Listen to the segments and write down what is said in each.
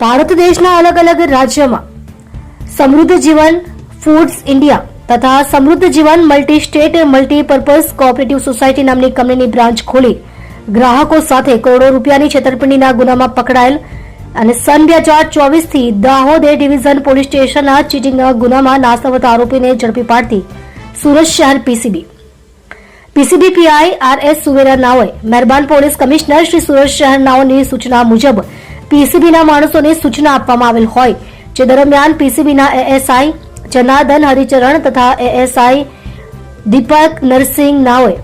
ભારત દેશના અલગ અલગ રાજ્યોમાં સમૃદ્ધ જીવન ફૂડ્સ ઇન્ડિયા તથા સમૃદ્ધ જીવન multi state multipurpose cooperative society નામની કંપનીની બ્રાન્ચ ખોલી ગ્રાહકો સાથે કરોડો રૂપિયાની છેતરપિંડીના ગુનામાં પકડાયેલ અને સન 2024 થી દાહોદ એ ડિવિઝન પોલીસ સ્ટેશનના ચીટિંગના ગુનામાં નાસ્તા આરોપીને ઝડપી પાડતી સુરત શહેર પીસીબી પીઆઈ આરએસ સુવેરા નાઓએ મહેરબાન પોલીસ કમિશનર શ્રી સુરત શહેર નાઓની સૂચના મુજબ પીસીબીના માણસોને સૂચના આપવામાં આવેલ હોય જે દરમિયાન પીસીબીના એએસઆઈ જનાર્દન હરિચરણ તથા એએસઆઈ દીપક નરસિંહ નાઓએ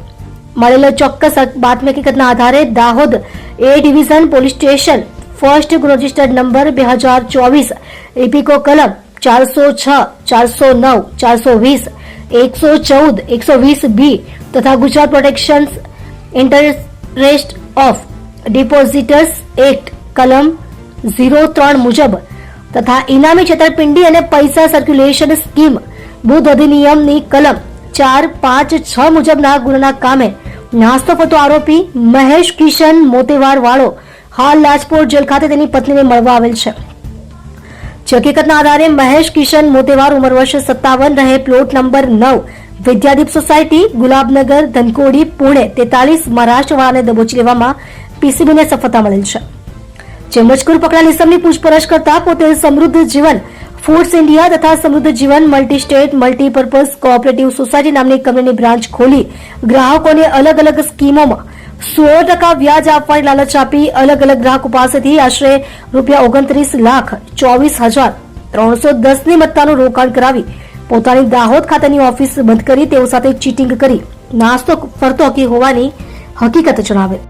મળેલો ચોક્કસ બાતમી હકીકતના આધારે Dahod A division police station first registered number 2024 ઇપીકો કલમ 406, 409, 420, 114, 120 બી તથા Gujarat protection interest of depositors act કલમ 03 મુજબ તથા ઇનામી છેતરપિંડી અને પૈસા સર્ક્યુલેશન સ્કીમ બુધ અધિનિયમની કલમ 4, 5, 6 મુજબના ગુનાના કામે નાસ્તો ફરતો આરોપી મહેશ કિશન મોતેવાર વાળો હાલ લાજપોર જેલ ખાતે તેની પત્નીને મળવા આવેલ છે. જે હકીકતના આધારે મહેશ કિશન મોતેવાર ઉંમર વર્ષ 57 રહે plot number 9 Vidyadeep society Gulabnagar Dhankodi Pune 43 Maharashtra વાળાને દબોચી લેવામાં પીસીબીને સફળતા મળેલ છે. જે મજકૂર પકડાયેલ ઇસમની પૂછપરછ કરતા પોતે સમૃદ્ધ જીવન ફૂડ્સ ઇન્ડિયા તથા સમૃદ્ધ જીવન multi state multipurpose cooperative society નામની કંપનીની બ્રાન્ચ ખોલી ગ્રાહકોને અલગ અલગ સ્કીમોમાં 16% વ્યાજ આપવાની લાલચ આપી અલગ અલગ ગ્રાહકો પાસેથી આશરે ₹24,24,310 ની મત્તાનું રોકાણ કરાવી પોતાની દાહોદ ખાતેની ઓફિસ બંધ કરી તેઓ સાથે ચીટિંગ કરી નાસ્તો ફરતો હોવાની હકીકત જણાવેલ.